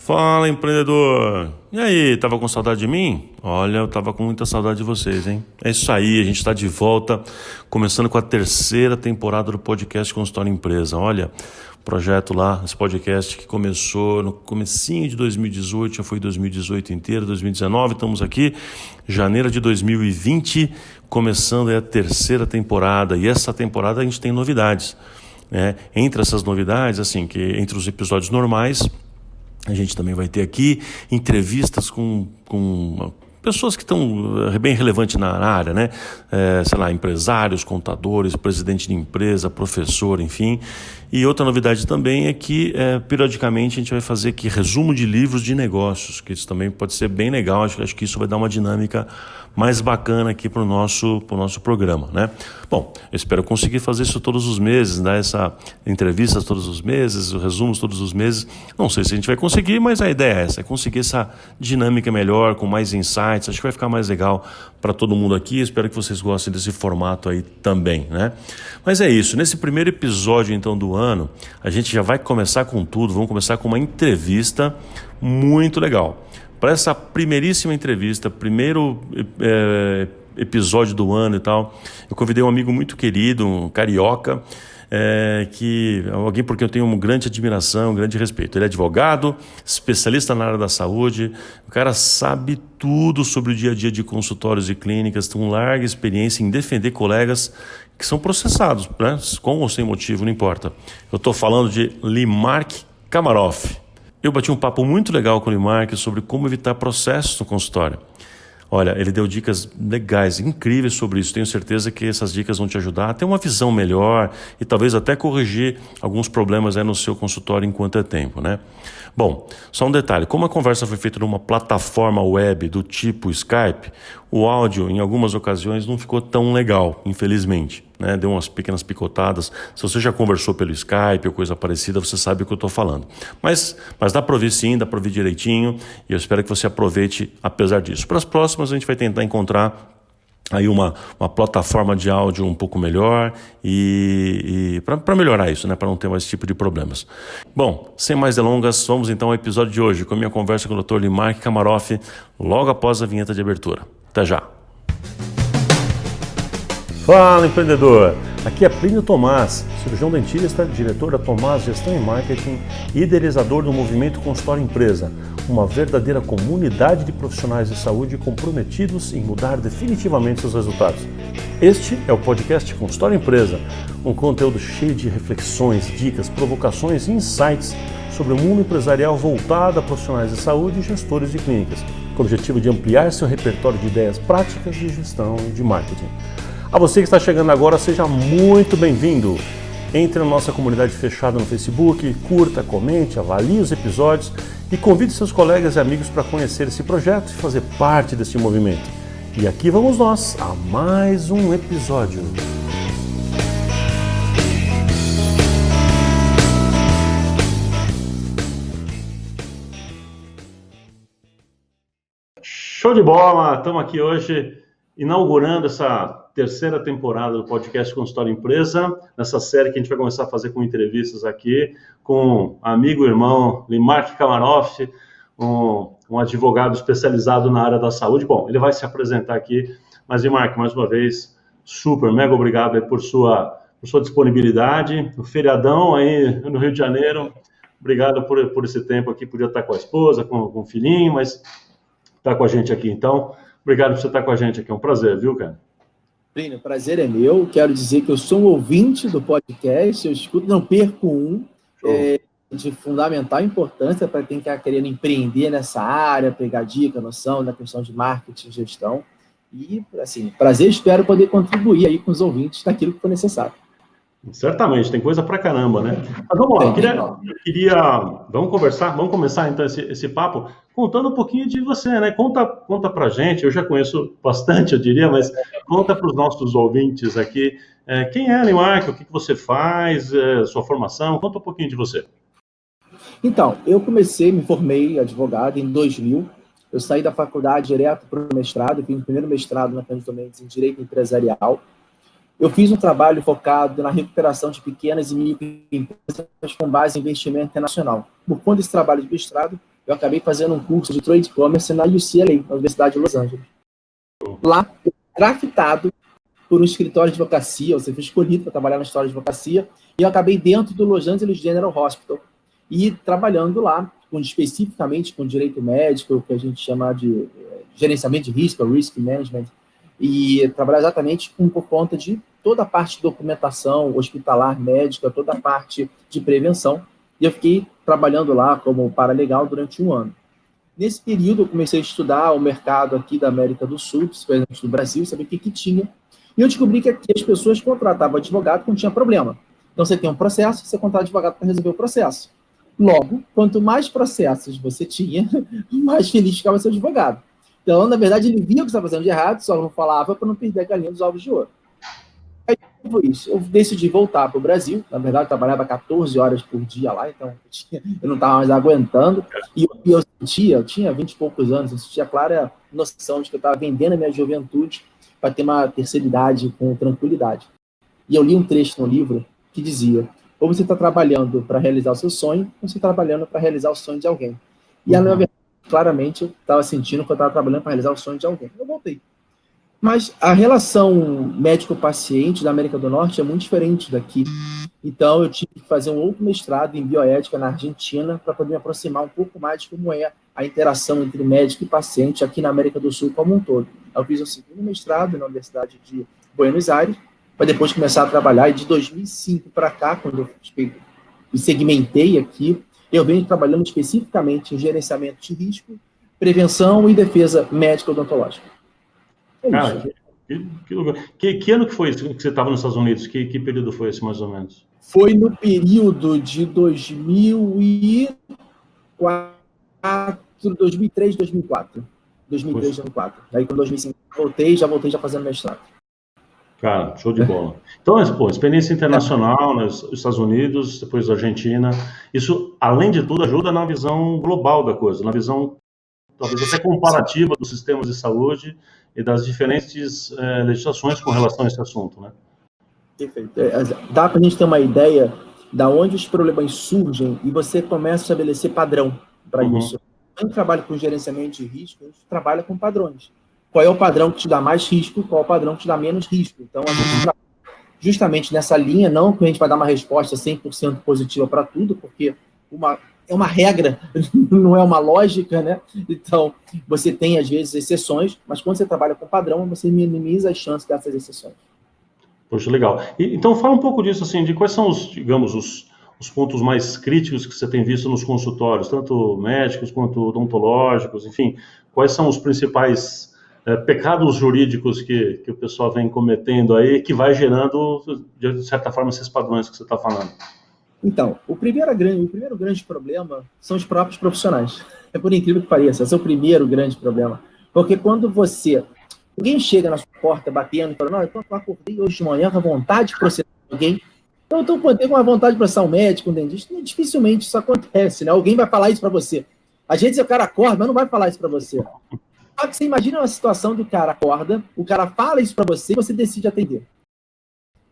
Fala, empreendedor! E aí, tava com saudade de mim? Olha, eu tava com muita saudade de vocês, hein? É isso aí, a gente tá de volta, começando com a terceira temporada do podcast Consultório Empresa. Olha, projeto lá, esse podcast que começou no comecinho de 2018, já foi 2018 inteiro, 2019, estamos aqui, janeiro de 2020, começando a terceira temporada. E essa temporada a gente tem novidades, né? Entre essas novidades, assim, que entre os episódios normais, a gente também vai ter aqui entrevistas com pessoas que estão bem relevantes na área, né? Sei lá, empresários, contadores, presidente de empresa, professor, enfim. E outra novidade também é que, periodicamente, a gente vai fazer aqui resumo de livros de negócios, que isso também pode ser bem legal. Acho que isso vai dar uma dinâmica mais bacana aqui para o nosso programa, né? Bom, eu espero conseguir fazer isso todos os meses, dar essa entrevista todos os meses, os resumos todos os meses. Não sei se a gente vai conseguir, mas a ideia é essa, é conseguir essa dinâmica melhor, com mais insights. Acho que vai ficar mais legal para todo mundo aqui. Espero que vocês gostem desse formato aí também, né? Mas é isso, nesse primeiro episódio então do ano, a gente já vai começar com tudo, vamos começar com uma entrevista muito legal. Para essa primeiríssima entrevista, primeiro episódio do ano e tal, eu convidei um amigo muito querido, um carioca, alguém por quem eu tenho uma grande admiração, um grande respeito. Ele é advogado, especialista na área da saúde, o cara sabe tudo sobre o dia a dia de consultórios e clínicas, tem uma larga experiência em defender colegas que são processados, né? Com ou sem motivo, não importa. Eu estou falando de Limark Kamaroff. Eu bati um papo muito legal com o Limark sobre como evitar processos no consultório. Olha, ele deu dicas legais, incríveis sobre isso. Tenho certeza que essas dicas vão te ajudar a ter uma visão melhor e talvez até corrigir alguns problemas aí no seu consultório enquanto é tempo, né? Bom, só um detalhe. Como a conversa foi feita numa plataforma web do tipo Skype, o áudio, em algumas ocasiões, não ficou tão legal, infelizmente, né? Deu umas pequenas picotadas. Se você já conversou pelo Skype ou coisa parecida, você sabe o que eu estou falando. Mas dá para ouvir sim, dá para ouvir direitinho, e eu espero que você aproveite apesar disso. Para as próximas, a gente vai tentar encontrar aí uma plataforma de áudio um pouco melhor e para melhorar isso, né? Para não ter mais esse tipo de problemas. Bom, sem mais delongas, vamos então ao episódio de hoje com a minha conversa com o Dr. Limark Kamaroff, logo após a vinheta de abertura. Até já! Fala, empreendedor! Aqui é Plínio Tomás, cirurgião dentista, diretor da Tomás Gestão e Marketing e idealizador do movimento Consultório Empresa, uma verdadeira comunidade de profissionais de saúde comprometidos em mudar definitivamente seus resultados. Este é o podcast Consultório Empresa, um conteúdo cheio de reflexões, dicas, provocações e insights sobre o mundo empresarial voltado a profissionais de saúde e gestores de clínicas, com o objetivo de ampliar seu repertório de ideias práticas de gestão e de marketing. A você que está chegando agora, seja muito bem-vindo. Entre na nossa comunidade fechada no Facebook, curta, comente, avalie os episódios e convide seus colegas e amigos para conhecer esse projeto e fazer parte desse movimento. E aqui vamos nós a mais um episódio. Show de bola! Estamos aqui hoje inaugurando essa terceira temporada do podcast Consultório Empresa, nessa série que a gente vai começar a fazer com entrevistas aqui com amigo e irmão Limark Kamaroff, um advogado especializado na área da saúde. Bom, ele vai se apresentar aqui, mas Limark, mais uma vez, super, mega obrigado aí por sua disponibilidade, o feriadão aí no Rio de Janeiro, obrigado por esse tempo aqui, podia estar com a esposa, com o filhinho, mas está com a gente aqui, então, obrigado por você estar com a gente aqui, é um prazer, viu, cara? Plínio, o prazer é meu. Quero dizer que eu sou um ouvinte do podcast, eu escuto, não perco um, de fundamental importância para quem está querendo empreender nessa área, pegar dica, noção da questão de marketing e gestão. E, assim, prazer, espero poder contribuir aí com os ouvintes naquilo que for necessário. Certamente, tem coisa pra caramba, né? Mas vamos lá, vamos começar então esse papo contando um pouquinho de você, né? Conta pra gente, eu já conheço bastante, eu diria, mas conta para os nossos ouvintes aqui, quem é Limark, o que você faz, sua formação, conta um pouquinho de você. Então, eu me formei advogado em 2000, eu saí da faculdade direto para o mestrado, fiz o primeiro mestrado na Cândido Mendes em Direito Empresarial. Eu fiz um trabalho focado na recuperação de pequenas e microempresas com base em investimento internacional. Por conta desse trabalho de mestrado, eu acabei fazendo um curso de Trade Commerce na UCLA, na Universidade de Los Angeles. Lá, draftado por um escritório de advocacia, ou seja, fui escolhido para trabalhar na história de advocacia, e eu acabei dentro do Los Angeles General Hospital, e trabalhando lá, especificamente com direito médico, que a gente chama de gerenciamento de risco, risk management, e trabalhar exatamente por conta de toda a parte de documentação hospitalar, médica, toda a parte de prevenção, e eu fiquei trabalhando lá como paralegal durante 1 ano. Nesse período, eu comecei a estudar o mercado aqui da América do Sul, principalmente do Brasil, saber o que tinha. E eu descobri que aqui as pessoas contratavam advogado quando tinha problema. Então, você tem um processo, você contrata advogado para resolver o processo. Logo, quanto mais processos você tinha, mais feliz ficava seu advogado. Então, na verdade, ele via o que estava fazendo de errado, só não falava para não perder a galinha dos ovos de ouro. Aí foi isso. Eu decidi voltar para o Brasil. Na verdade, eu trabalhava 14 horas por dia lá, então eu não estava mais aguentando. E eu sentia, eu tinha 20 e poucos anos, eu sentia a clara noção de que eu estava vendendo a minha juventude para ter uma terceira idade com tranquilidade. E eu li um trecho no livro que dizia: ou você está trabalhando para realizar o seu sonho, ou você está trabalhando para realizar o sonho de alguém. E na verdade, claramente, eu estava sentindo que eu estava trabalhando para realizar o sonho de alguém. Eu voltei. Mas a relação médico-paciente da América do Norte é muito diferente daqui. Então, eu tive que fazer um outro mestrado em bioética na Argentina para poder me aproximar um pouco mais de como é a interação entre médico e paciente aqui na América do Sul como um todo. Eu fiz um segundo mestrado na Universidade de Buenos Aires, para depois começar a trabalhar. E de 2005 para cá, quando eu me segmentei aqui, eu venho trabalhando especificamente em gerenciamento de risco, prevenção e defesa médica odontológica. Cara, que lugar. Que ano que foi isso que você estava nos Estados Unidos? Que período foi esse, mais ou menos? Foi no período de 2004, 2003, 2004. 2003, 2004. Aí, com 2005, já voltei já fazendo mestrado. Cara, show de bola. Então, pô, experiência internacional nos Estados Unidos, depois Argentina. Isso, além de tudo, ajuda na visão global da coisa, na visão, talvez até comparativa dos sistemas de saúde e das diferentes legislações com relação a esse assunto, né? Perfeito. Dá para a gente ter uma ideia da onde os problemas surgem e você começa a estabelecer padrão para isso. Quando trabalha com gerenciamento de risco, a gente trabalha com padrões. Qual é o padrão que te dá mais risco, qual é o padrão que te dá menos risco. Então, a gente trabalha justamente nessa linha, não que a gente vai dar uma resposta 100% positiva para tudo, porque é uma regra, não é uma lógica, né? Então, você tem, às vezes, exceções, mas quando você trabalha com padrão, você minimiza as chances dessas exceções. Poxa, legal. Então, fala um pouco disso, assim, de quais são os, digamos, os pontos mais críticos que você tem visto nos consultórios, tanto médicos quanto odontológicos, enfim, quais são os principais pecados jurídicos que o pessoal vem cometendo aí, que vai gerando, de certa forma, esses padrões que você está falando? Então, o primeiro grande problema são os próprios profissionais. É por incrível que pareça, esse é o primeiro grande problema. Porque quando alguém chega na sua porta batendo e fala: não, eu acordei hoje de manhã com vontade de processar alguém, então eu estou com a vontade de processar um médico, um dentista, dificilmente isso acontece, né? Alguém vai falar isso para você. Às vezes o cara acorda, mas não vai falar isso para você. Só que você imagina uma situação do cara acorda, o cara fala isso para você e você decide atender.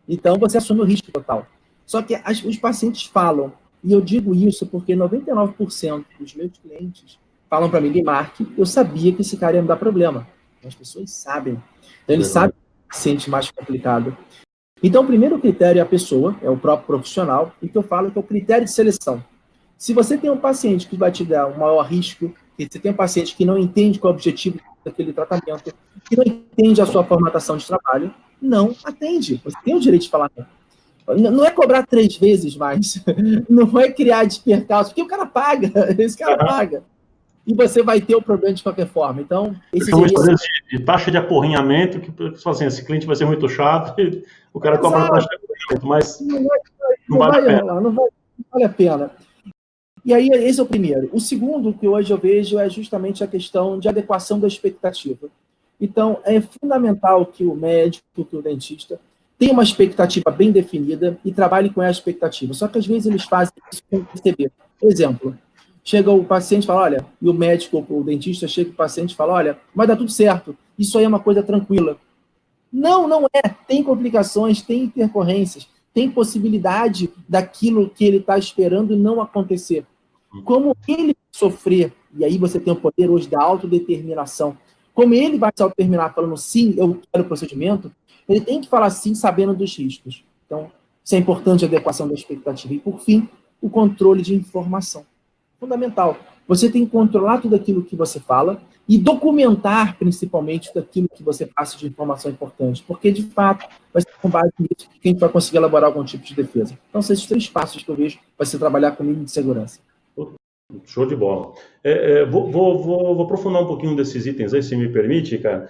Então você assume o risco total. Só que os pacientes falam, e eu digo isso porque 99% dos meus clientes falam para mim: Guimarães, eu sabia que esse cara ia me dar problema. As pessoas sabem. Então, eles sabem que é o paciente mais complicado. Então, o primeiro critério é a pessoa, é o próprio profissional, e que eu falo que é o critério de seleção. Se você tem um paciente que vai te dar um maior risco, se você tem um paciente que não entende qual é o objetivo daquele tratamento, que não entende a sua formatação de trabalho, não atende. Você tem o direito de falar não. Não é cobrar 3 vezes mais, não é criar despercalço, porque o cara paga, esse cara paga. E você vai ter o problema de qualquer forma. Então, esse são histórias de taxa de aporrinhamento, que assim, esse cliente vai ser muito chato, e o cara cobra a taxa de aporrinhamento, mas não vale a pena. E aí, esse é o primeiro. O segundo que hoje eu vejo é justamente a questão de adequação da expectativa. Então, é fundamental que o médico, que o dentista, tenha uma expectativa bem definida e trabalhe com essa expectativa. Só que, às vezes, eles fazem isso sem perceber. Exemplo, chega o paciente e fala: olha, e o médico, o dentista, chega o paciente e fala: olha, vai dar tudo certo, isso aí é uma coisa tranquila. Não, não é. Tem complicações, tem intercorrências, tem possibilidade daquilo que ele está esperando não acontecer. Como ele sofrer E aí você tem o poder hoje da autodeterminação. Como ele vai se autodeterminar falando sim, eu quero o procedimento, ele tem que falar sim sabendo dos riscos. Então, isso é importante, a adequação da expectativa. E, por fim, o controle de informação. Fundamental. Você tem que controlar tudo aquilo que você fala e documentar, principalmente, tudo aquilo que você passa de informação importante. Porque, de fato, vai ser com base nisso que a gente vai conseguir elaborar algum tipo de defesa. Então, são esses 3 passos que eu vejo para você trabalhar com mínimo de segurança. Show de bola. Vou aprofundar um pouquinho desses itens aí, se me permite, cara.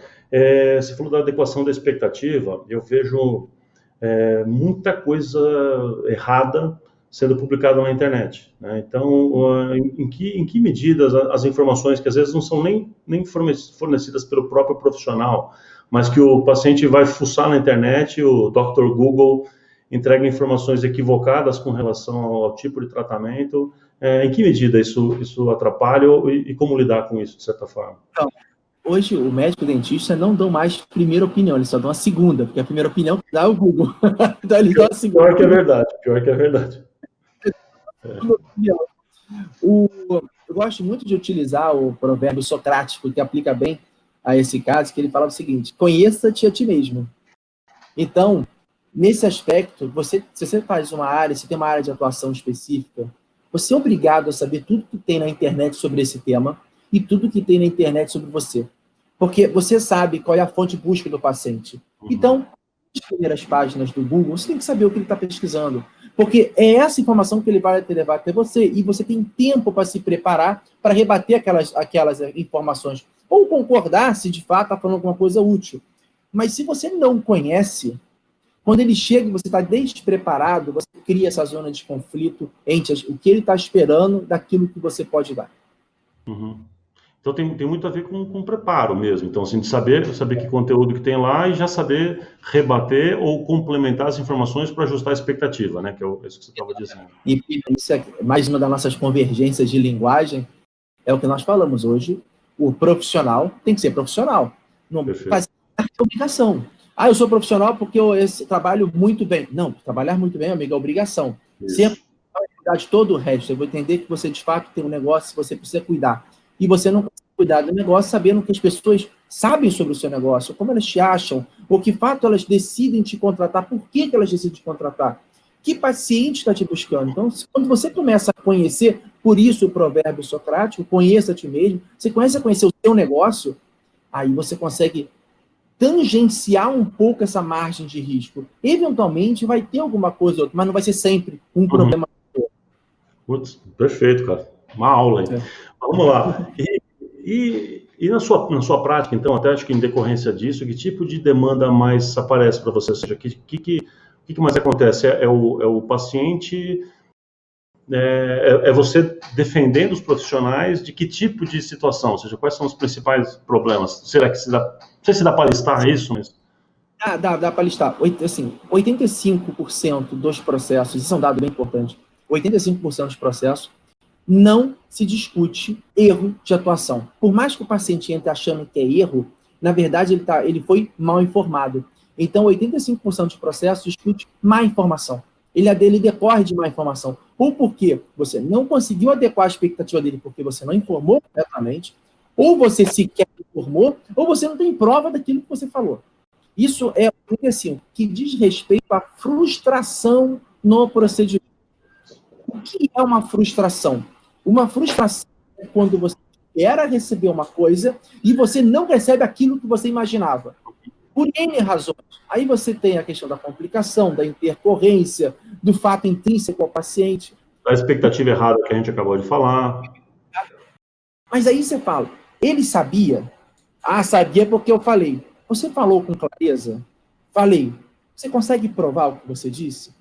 Você falou da adequação da expectativa. Eu vejo muita coisa errada sendo publicada na internet, né? Então, em que medida as informações que às vezes não são nem fornecidas pelo próprio profissional, mas que o paciente vai fuçar na internet, o Dr. Google entrega informações equivocadas com relação ao tipo de tratamento. Em que medida isso atrapalha e como lidar com isso, de certa forma? Então, hoje, o médico dentista não dão mais primeira opinião, eles só dão a segunda, porque a primeira opinião dá é o Google. Então, eles dão a segunda. Pior que é verdade, pior que é verdade. Eu gosto muito de utilizar o provérbio socrático, que aplica bem a esse caso, que ele fala o seguinte: conheça-te a ti mesmo. Então, nesse aspecto, se você faz uma área, se tem uma área de atuação específica, você é obrigado a saber tudo que tem na internet sobre esse tema e tudo que tem na internet sobre você. Porque você sabe qual é a fonte de busca do paciente. Então, as primeiras páginas do Google, você tem que saber o que ele está pesquisando. Porque é essa informação que ele vai levar até você. E você tem tempo para se preparar para rebater aquelas informações. Ou concordar se de fato está falando alguma coisa útil. Mas se você não conhece, quando ele chega e você está despreparado, você cria essa zona de conflito entre o que ele está esperando daquilo que você pode dar. Uhum. Então tem muito a ver com preparo mesmo. Então, assim, de saber que conteúdo que tem lá e já saber rebater ou complementar as informações para ajustar a expectativa, né? Que é isso que você estava dizendo. E isso é mais uma das nossas convergências de linguagem, é o que nós falamos hoje. O profissional tem que ser profissional. Não fazer obrigação. Eu sou profissional porque eu trabalho muito bem. Não, trabalhar muito bem, amigo, é obrigação. Sempre vai cuidar de todo o resto. Eu vou entender que você, de fato, tem um negócio que você precisa cuidar. E você não consegue cuidar do negócio sabendo que as pessoas sabem sobre o seu negócio, como elas te acham, ou que fato elas decidem te contratar, por que elas decidem te contratar, que paciente está te buscando. Então, quando você começa a conhecer, por isso o provérbio socrático, conheça a ti mesmo, você começa a conhecer o seu negócio, aí você consegue tangenciar um pouco essa margem de risco. Eventualmente vai ter alguma coisa ou outra, mas não vai ser sempre um problema. Putz, perfeito, cara. Uma aula aí. Vamos lá. E na sua prática, então, até acho que em decorrência disso, que tipo de demanda mais aparece para você? Ou seja, o que mais acontece? É o paciente, você defendendo os profissionais de que tipo de situação? Ou seja, quais são os principais problemas? Será que não sei se dá para listar isso, mas... Dá para listar. Assim, 85% dos processos, isso é um dado bem importante, 85% dos processos não se discute erro de atuação. Por mais que o paciente entre achando que é erro, na verdade ele foi mal informado. Então, 85% dos processos discute má informação. Ele decorre de má informação. Ou porque você não conseguiu adequar a expectativa dele porque você não informou corretamente, ou você sequer informou, ou você não tem prova daquilo que você falou. Isso é assim, que diz respeito à frustração no procedimento. O que é uma frustração? Uma frustração é quando você espera receber uma coisa e você não recebe aquilo que você imaginava. Por N razões. Aí você tem a questão da complicação, da intercorrência, do fato intrínseco ao paciente. Da expectativa errada que a gente acabou de falar. Mas aí você fala, ele sabia? Sabia porque eu falei. Você falou com clareza? Falei. Você consegue provar o que você disse?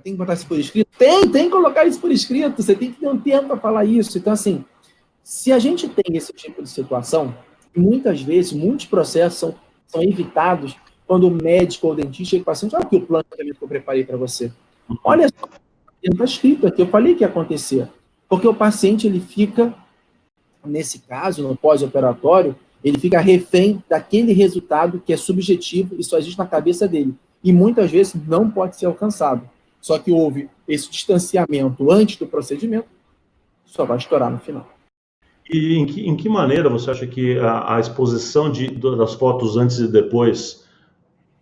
Tem que botar isso por escrito? Tem que colocar isso por escrito. Você tem que ter um tempo para falar isso. Então, assim, se a gente tem esse tipo de situação, muitas vezes, muitos processos são evitados quando o médico ou o dentista chega para o paciente, olha aqui o plano de tratamento que eu preparei para você. Olha só, está escrito aqui, eu falei que ia acontecer. Porque o paciente, ele fica, nesse caso, no pós-operatório, ele fica refém daquele resultado que é subjetivo e só existe na cabeça dele. E muitas vezes não pode ser alcançado. Só que houve esse distanciamento antes do procedimento, só vai estourar no final. E em que maneira você acha que a exposição das fotos antes e depois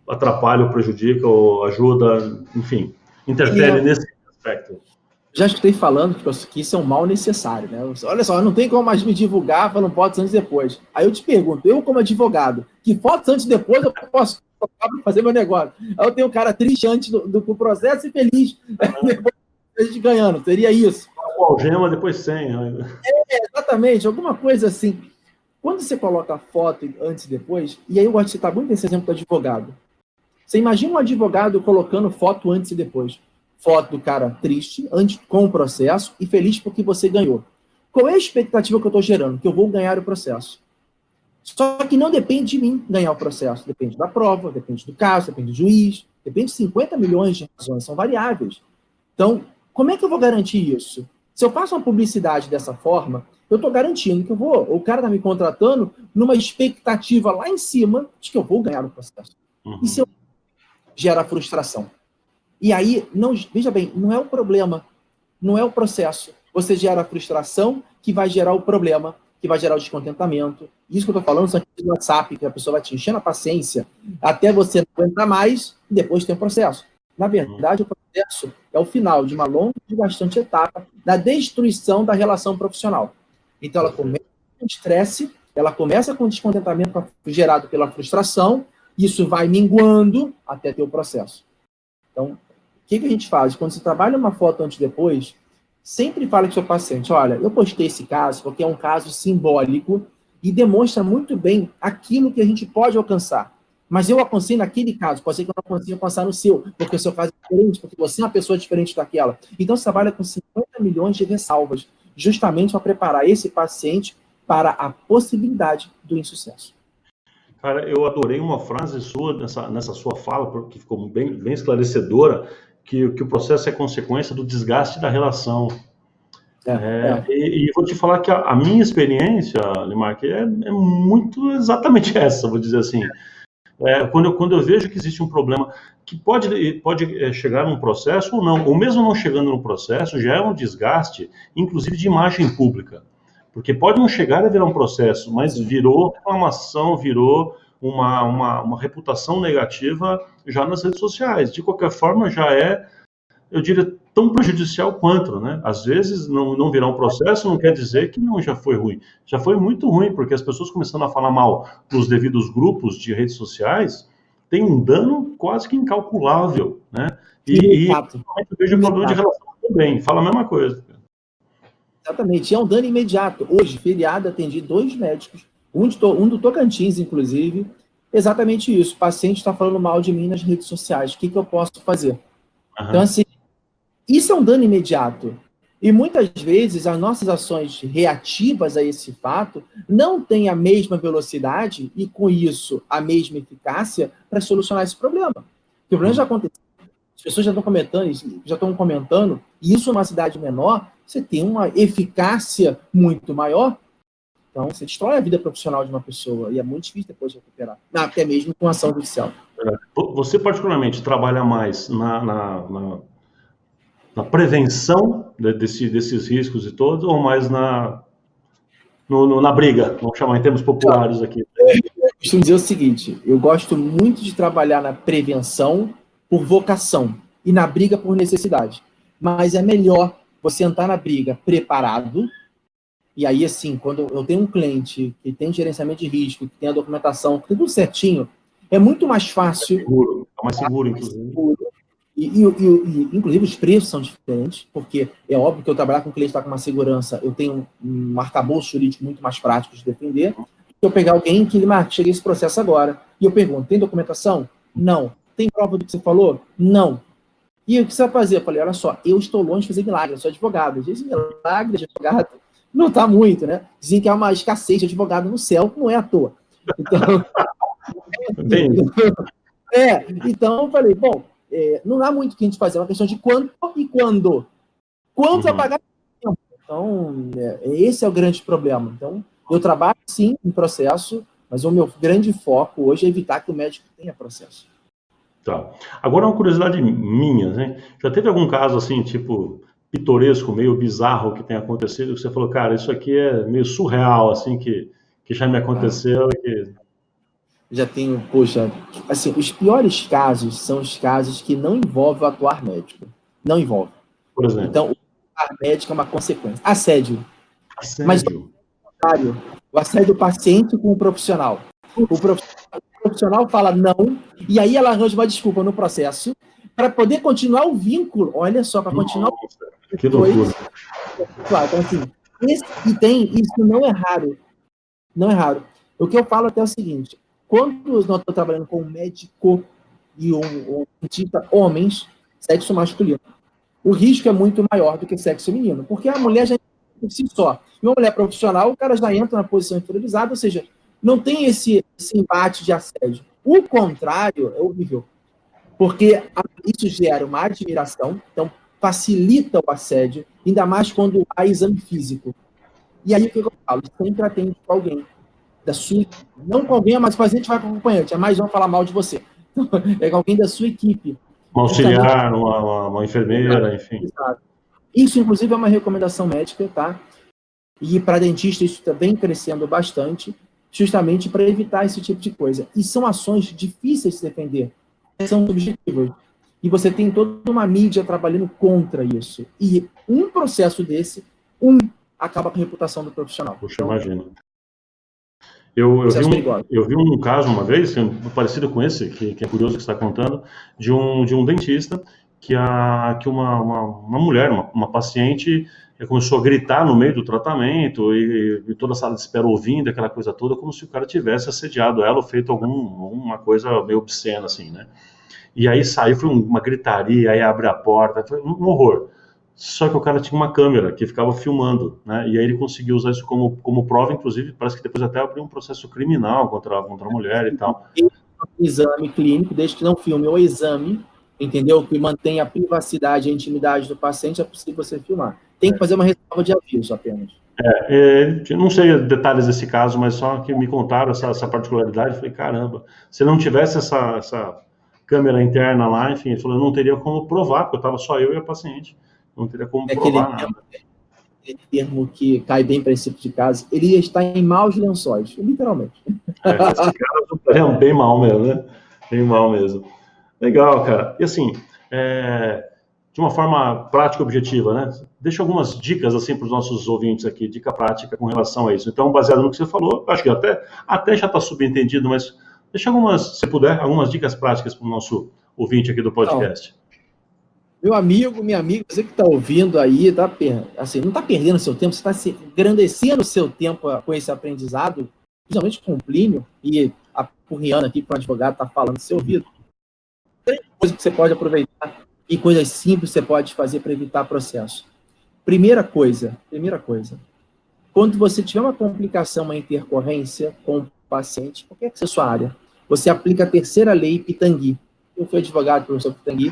atrapalha ou prejudica ou ajuda, enfim, Ele interfere é, nesse aspecto? já escutei falando que isso é um mal necessário, né? Olha só, não tem como mais me divulgar falando fotos antes e depois. Aí eu te pergunto, eu como advogado, que fotos antes e depois eu posso fazer meu negócio? Aí eu tenho um cara triste antes do processo e feliz depois a gente ganhando. Seria isso? Com algema, depois sem. Exatamente, alguma coisa assim. Quando você coloca a foto antes e depois, e aí eu gosto de citar muito esse exemplo do advogado. Você imagina um advogado colocando foto antes e depois. Foto do cara triste, antes, com o processo, e feliz porque você ganhou. Qual é a expectativa que eu estou gerando? Que eu vou ganhar o processo. Só que não depende de mim ganhar o processo. Depende da prova, depende do caso, depende do juiz, depende de 50 milhões de razões, são variáveis. Então, como é que eu vou garantir isso? Se eu faço uma publicidade dessa forma, eu estou garantindo que o cara está me contratando numa expectativa lá em cima de que eu vou ganhar o processo. E se eu gera frustração? E aí, veja bem, não é o problema, não é o processo. Você gera a frustração que vai gerar o problema, que vai gerar o descontentamento. Isso que eu estou falando são aqueles WhatsApp que a pessoa vai te enchendo a paciência até você não aguentar mais e depois tem o processo. Na verdade, o processo é o final de uma longa e bastante etapa da destruição da relação profissional. Então, ela começa com estresse, ela começa com descontentamento gerado pela frustração, isso vai minguando até ter o processo. Então, o que a gente faz? Quando você trabalha uma foto antes e depois, sempre fala com o seu paciente, olha, eu postei esse caso porque é um caso simbólico e demonstra muito bem aquilo que a gente pode alcançar. Mas eu aconselho naquele caso, pode ser que eu não consiga alcançar no seu, porque o seu caso é diferente, porque você é uma pessoa diferente daquela. Então, você trabalha com 50 milhões de ressalvas, justamente para preparar esse paciente para a possibilidade do insucesso. Cara, eu adorei uma frase sua nessa sua fala, porque ficou bem esclarecedora, que o processo é consequência do desgaste da relação. E vou te falar que a minha experiência, Limark, é muito exatamente essa, vou dizer assim. Quando eu vejo que existe um problema que pode chegar num processo ou não, ou mesmo não chegando no processo, já é um desgaste, inclusive de imagem pública. Porque pode não chegar a virar um processo, mas virou reclamação, virou uma reputação negativa já nas redes sociais. De qualquer forma, já é, eu diria, tão prejudicial quanto, né? Às vezes, não virar um processo não quer dizer que não já foi ruim. Já foi muito ruim, porque as pessoas começando a falar mal nos devidos grupos de redes sociais tem um dano quase que incalculável, né? E eu vejo problema de relação também, fala a mesma coisa. Exatamente, é um dano imediato. Hoje, feriado, atendi 2 médicos, um do Tocantins, inclusive, exatamente isso. O paciente está falando mal de mim nas redes sociais, o que eu posso fazer? Então, assim, isso é um dano imediato. E muitas vezes as nossas ações reativas a esse fato não têm a mesma velocidade e, com isso, a mesma eficácia para solucionar esse problema. Porque o problema já aconteceu. As pessoas já estão comentando, e isso numa cidade menor, você tem uma eficácia muito maior, então você destrói a vida profissional de uma pessoa, e é muito difícil depois de recuperar, até mesmo com ação judicial. Você, particularmente, trabalha mais na prevenção desses riscos e todos, ou mais na briga, vamos chamar em termos populares aqui? Eu costumo dizer o seguinte, eu gosto muito de trabalhar na prevenção por vocação e na briga por necessidade. Mas é melhor você entrar na briga preparado, e aí, assim, quando eu tenho um cliente que tem gerenciamento de risco, que tem a documentação, tudo certinho, é muito mais fácil. É mais seguro, inclusive. Inclusive, os preços são diferentes, porque é óbvio que eu trabalhar com um cliente que está com uma segurança, eu tenho um arcabouço jurídico muito mais prático de defender. Eu pegar alguém que, cheguei esse processo agora, e eu pergunto, tem documentação? Não. Tem prova do que você falou? Não. E o que você vai fazer? Eu falei, olha só, eu estou longe de fazer milagre, eu sou advogado. Esse milagre de advogado não está muito, né? Dizem que há uma escassez de advogado no céu, não é à toa. Então, então eu falei, bom, não há muito o que a gente fazer, é uma questão de quanto e quando. Quanto vai pagar tempo? Então, esse é o grande problema. Então, eu trabalho, sim, em processo, mas o meu grande foco hoje é evitar que o médico tenha processo. Tá. Agora, uma curiosidade minha, né? Já teve algum caso, assim, tipo, pitoresco, meio bizarro que tem acontecido, que você falou, cara, isso aqui é meio surreal, assim, que já me aconteceu. Já tenho, poxa, assim, os piores casos são os casos que não envolvem o atuar médico. Não envolve. Por exemplo, Então, o atuar médico é uma consequência. Assédio. Mas assédio. o assédio do paciente com o profissional. O profissional fala não, e aí ela arranja uma desculpa no processo para poder continuar o vínculo. Olha só, para continuar o Nossa, que loucura. Claro, então, assim, isso não é raro. Não é raro. O que eu falo até é o seguinte: quando nós estamos trabalhando com um médico e um cientista homens, sexo masculino, o risco é muito maior do que sexo feminino, porque a mulher já por si só. E uma mulher profissional, o cara já entra na posição inferiorizada, ou seja, não tem esse embate de assédio. O contrário é horrível, porque isso gera uma admiração, então facilita o assédio, ainda mais quando há exame físico. E aí o que eu falo? Sempre atende com alguém da sua equipe. Não com alguém, mas o paciente vai com o acompanhante, é mais vão falar mal de você. É com alguém da sua equipe. Um auxiliar, uma enfermeira, enfim. Exato. Isso, inclusive, é uma recomendação médica, tá? E para dentista isso está vem crescendo bastante, justamente para evitar esse tipo de coisa. E são ações difíceis de se defender, são subjetivas. E você tem toda uma mídia trabalhando contra isso. E um processo desse, acaba com a reputação do profissional. Puxa, imagina. Eu vi um caso uma vez, parecido com esse, que é curioso que você está contando, de um dentista que uma mulher, uma paciente, começou a gritar no meio do tratamento e toda a sala de espera ouvindo aquela coisa toda, como se o cara tivesse assediado ela ou feito alguma coisa meio obscena, assim, né? E aí saiu, foi uma gritaria, aí abre a porta, foi um horror. Só que o cara tinha uma câmera que ficava filmando, né? E aí ele conseguiu usar isso como prova, inclusive, parece que depois até abriu um processo criminal contra a mulher e tal. Exame clínico, desde que não filme o exame, entendeu? Que mantenha a privacidade e a intimidade do paciente, é possível você filmar. Tem que fazer uma ressalva de aviso apenas. Não sei detalhes desse caso, mas só que me contaram essa particularidade. Falei, caramba, se não tivesse essa câmera interna lá, enfim, ele falou, eu não teria como provar, porque eu estava só eu e a paciente. Não teria como provar nada. Aquele termo que cai bem para esse tipo de caso, ele ia estar em maus lençóis, literalmente. Esse caso é bem mal mesmo, né? Bem mal mesmo. Legal, cara. E assim, de uma forma prática e objetiva, né? Deixa algumas dicas assim para os nossos ouvintes aqui, dica prática com relação a isso. Então, baseado no que você falou, acho que até já está subentendido, mas deixa algumas, se puder, algumas dicas práticas para o nosso ouvinte aqui do podcast. Meu amigo, minha amiga, você que está ouvindo aí, assim, não está perdendo seu tempo, você está engrandecendo o seu tempo com esse aprendizado, principalmente com o Plínio, e a Purriana aqui, que o advogado está falando no seu ouvido. Tem coisas que você pode aproveitar e coisas simples que você pode fazer para evitar processo. Primeira coisa, quando você tiver uma complicação, uma intercorrência com o paciente, qualquer que seja a sua área, você aplica a terceira lei Pitangui. Eu fui advogado, professor Pitangui.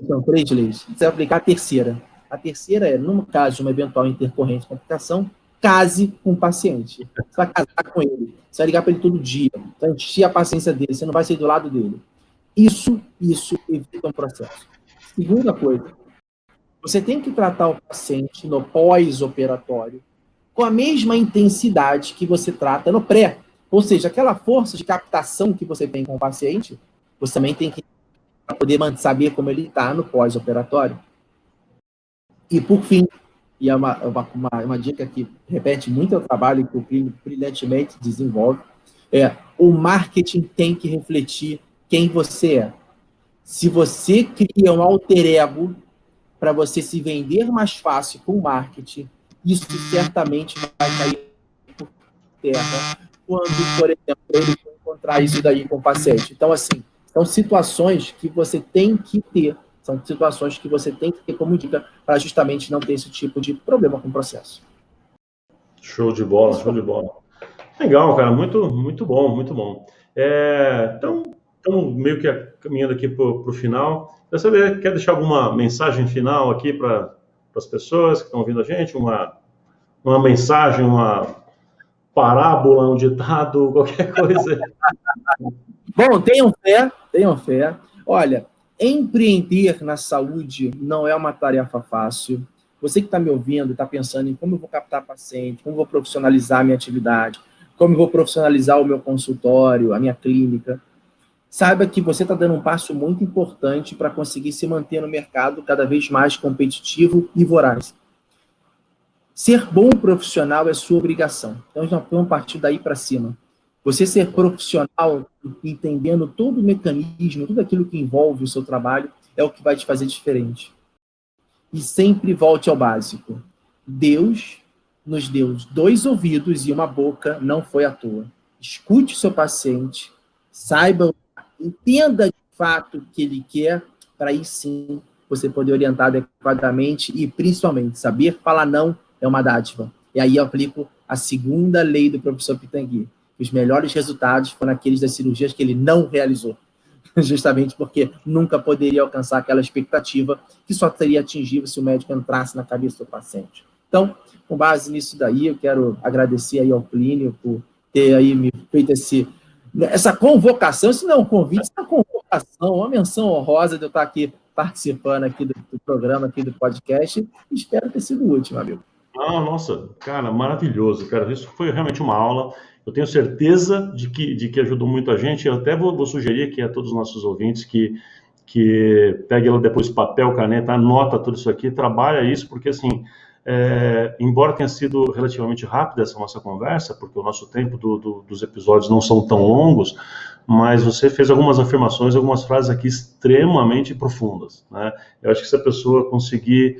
São 3 leis. Você vai aplicar a terceira. A terceira é, no caso de uma eventual intercorrente complicação, case com o paciente. Você vai casar com ele. Você vai ligar para ele todo dia. Você vai encher a paciência dele. Você não vai sair do lado dele. Isso evita um processo. Segunda coisa, você tem que tratar o paciente no pós-operatório com a mesma intensidade que você trata no pré. Ou seja, aquela força de captação que você tem com o paciente, você também tem que para poder saber como ele está no pós-operatório. E, por fim, e é uma dica que repete muito o trabalho que o clínico brilhantemente desenvolve, o marketing tem que refletir quem você é. Se você cria um alter ego para você se vender mais fácil com o marketing, isso certamente vai cair por terra quando, por exemplo, ele for encontrar isso daí com o paciente. Então, assim, são situações que você tem que ter, como dica para justamente não ter esse tipo de problema com o processo. Show de bola, show de bola. Legal, cara, muito, muito bom, muito bom. Então, estamos meio que caminhando aqui para o final. Você quer deixar alguma mensagem final aqui para as pessoas que estão ouvindo a gente? Uma mensagem, uma parábola, um ditado, qualquer coisa? Bom, tenham fé. Olha, Empreender na saúde não é uma tarefa fácil. Você que está me ouvindo, está pensando em como eu vou captar paciente, como eu vou profissionalizar a minha atividade, como eu vou profissionalizar o meu consultório, a minha clínica, saiba que você está dando um passo muito importante para conseguir se manter no mercado cada vez mais competitivo e voraz. Ser bom profissional é sua obrigação. Então, já vamos partir daí para cima. Você ser profissional, entendendo todo o mecanismo, tudo aquilo que envolve o seu trabalho, é o que vai te fazer diferente. E sempre volte ao básico. Deus nos deu 2 ouvidos e uma boca, não foi à toa. Escute o seu paciente, saiba, entenda de fato o que ele quer, para aí sim você poder orientar adequadamente e, principalmente, saber falar não é uma dádiva. E aí eu aplico a segunda lei do professor Pitangui. Os melhores resultados foram aqueles das cirurgias que ele não realizou. Justamente porque nunca poderia alcançar aquela expectativa que só teria atingível se o médico entrasse na cabeça do paciente. Então, com base nisso daí, eu quero agradecer aí ao Plínio por ter aí me feito essa convocação. Isso não é um convite, isso é uma convocação, uma menção honrosa de eu estar aqui participando aqui do programa, aqui do podcast. Espero ter sido útil, amigo. Ah, nossa, cara, maravilhoso, cara. Isso foi realmente uma aula. Eu tenho certeza de que ajudou muito a gente. Eu até vou sugerir aqui a todos os nossos ouvintes que pegue ela depois papel, caneta, anota tudo isso aqui, trabalha isso, porque assim, embora tenha sido relativamente rápida essa nossa conversa, porque o nosso tempo dos episódios não são tão longos, mas você fez algumas afirmações, algumas frases aqui extremamente profundas, né? Eu acho que se a pessoa conseguir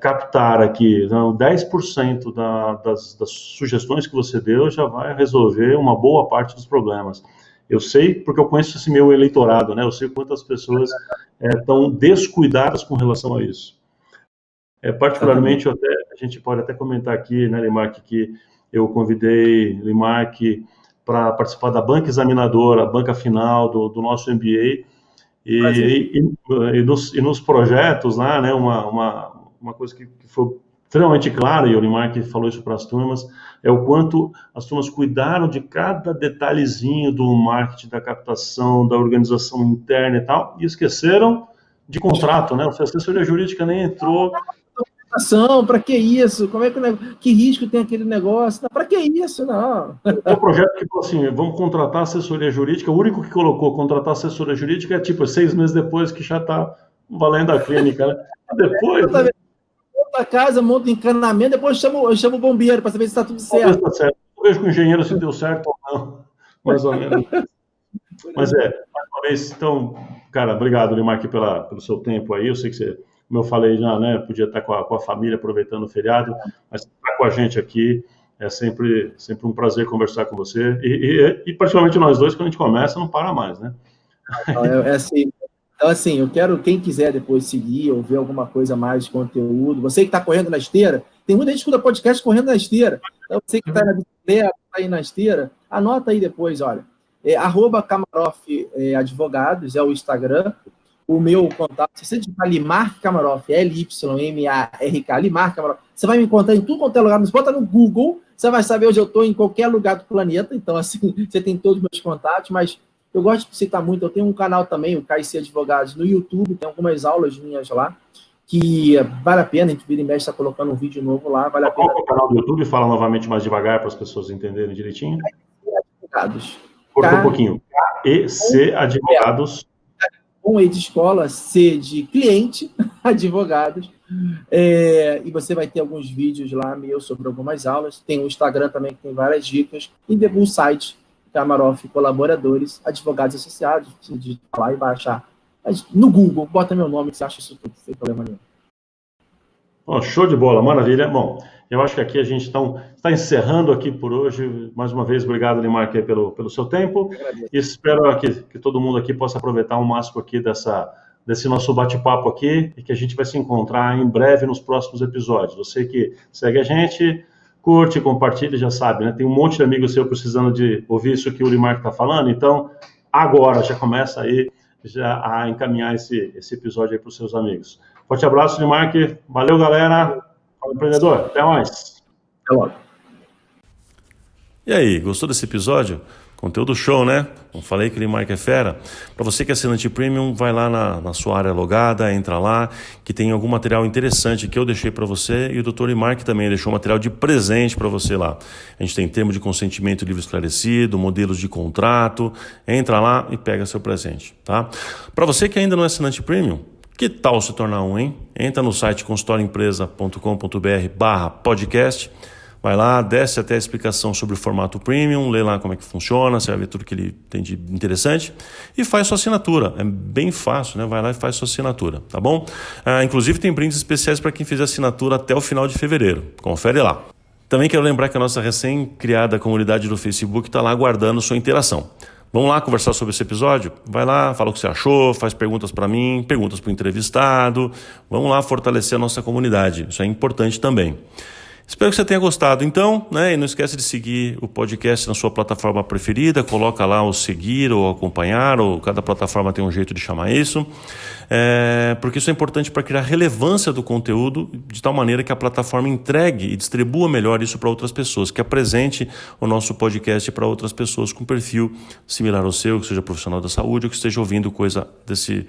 captar aqui, então, 10% das sugestões que você deu já vai resolver uma boa parte dos problemas. Eu sei, porque eu conheço esse meu eleitorado, né? Eu sei quantas pessoas estão descuidadas com relação a isso. Particularmente, a gente pode até comentar aqui, né, Limark, que eu convidei Limark para participar da banca examinadora, a banca final do nosso MBA, e nos projetos lá, né, uma coisa que foi extremamente clara, e o Limark falou isso para as turmas, é o quanto as turmas cuidaram de cada detalhezinho do marketing, da captação, da organização interna e tal, e esqueceram de contrato, né? A assessoria jurídica nem entrou. Para que isso? Como é que risco tem aquele negócio? Para que isso? Não. O projeto que falou assim, vamos contratar assessoria jurídica, o único que colocou contratar assessoria jurídica é tipo 6 meses depois que já está valendo a clínica, né? Depois... Monta a casa, monta encanamento, depois eu chamo o bombeiro para saber se está tudo certo. Tá certo. Eu vejo com o engenheiro se deu certo ou não, mais ou menos. Mas mais uma vez, então, cara, obrigado, Limark, pelo seu tempo aí. Eu sei que você, como eu falei já, né, podia estar com a família aproveitando o feriado, mas estar com a gente aqui é sempre um prazer conversar com você. E particularmente nós dois, quando a gente começa, não para mais, né? Assim. Então, assim, eu quero, quem quiser depois seguir ou ver alguma coisa mais de conteúdo, você que está correndo na esteira, tem muita gente que escuta podcast correndo na esteira. Então, você que está na bicicleta, está aí na esteira, anota aí depois, olha. @Kamaroff Advogados é o Instagram. O meu contato, se você digitar Limark Kamaroff, Lymark, Limark Kamaroff, você vai me encontrar em tudo quanto é lugar. Você bota no Google, você vai saber onde eu estou, em qualquer lugar do planeta. Então, assim, você tem todos os meus contatos, mas eu gosto de citar muito, eu tenho um canal também, o KC Advogados, no YouTube, tem algumas aulas minhas lá, que vale a pena, a gente vira e mexe, está colocando um vídeo novo lá, vale a pena. Qual é o canal do YouTube? Fala novamente mais devagar para as pessoas entenderem direitinho. Advogados. Cortou um pouquinho. KEC Advogados. Com E de escola, C de cliente, advogados. E você vai ter alguns vídeos lá meus sobre algumas aulas. Tem o Instagram também, que tem várias dicas. E o site, Kamaroff Colaboradores, Advogados Associados. Você digita lá e vai achar. No Google, bota meu nome que você acha isso tudo, sem problema nenhum. Oh, show de bola, maravilha. Bom, eu acho que aqui a gente está encerrando aqui por hoje. Mais uma vez, obrigado, Limark, pelo seu tempo. E espero que todo mundo aqui possa aproveitar o máximo aqui desse nosso bate-papo aqui e que a gente vai se encontrar em breve nos próximos episódios. Você que segue a gente, curte, compartilha, já sabe, né? Tem um monte de amigos seu precisando de ouvir isso que o Limark está falando, então agora já começa aí já a encaminhar esse episódio aí para os seus amigos. Forte abraço, Limark. Valeu, galera. Fala, empreendedor. Até mais. Até logo. E aí, gostou desse episódio? Conteúdo show, né? Não falei que o Limark é fera? Para você que é assinante premium, vai lá na sua área logada, entra lá, que tem algum material interessante que eu deixei para você e o Dr. Limark também deixou material de presente para você lá. A gente tem termo de consentimento livre esclarecido, modelos de contrato. Entra lá e pega seu presente, tá? Para você que ainda não é assinante premium, que tal se tornar um, hein? Entra no site consultoriaempresa.com.br/podcast. Vai lá, desce até a explicação sobre o formato premium, lê lá como é que funciona, você vai ver tudo que ele tem de interessante e faz sua assinatura. É bem fácil, né? Vai lá e faz sua assinatura, tá bom? Inclusive tem brindes especiais para quem fizer assinatura até o final de fevereiro. Confere lá. Também quero lembrar que a nossa recém-criada comunidade do Facebook está lá aguardando sua interação. Vamos lá conversar sobre esse episódio? Vai lá, fala o que você achou, faz perguntas para mim, perguntas para o entrevistado. Vamos lá fortalecer a nossa comunidade. Isso é importante também. Espero que você tenha gostado, então, né? E não esquece de seguir o podcast na sua plataforma preferida, coloca lá o seguir ou acompanhar, ou cada plataforma tem um jeito de chamar isso, porque isso é importante para criar relevância do conteúdo de tal maneira que a plataforma entregue e distribua melhor isso para outras pessoas, que apresente o nosso podcast para outras pessoas com perfil similar ao seu, que seja profissional da saúde ou que esteja ouvindo coisa desse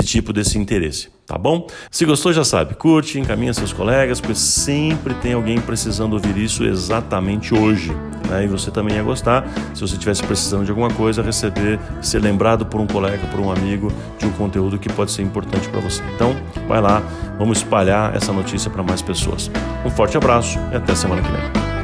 tipo, desse interesse, tá bom? Se gostou, já sabe, curte, encaminha seus colegas, porque sempre tem alguém precisando ouvir isso exatamente hoje, né? E você também ia gostar, se você estivesse precisando de alguma coisa, receber, ser lembrado por um colega, por um amigo, de um conteúdo que pode ser importante para você. Então, vai lá, vamos espalhar essa notícia para mais pessoas. Um forte abraço e até semana que vem.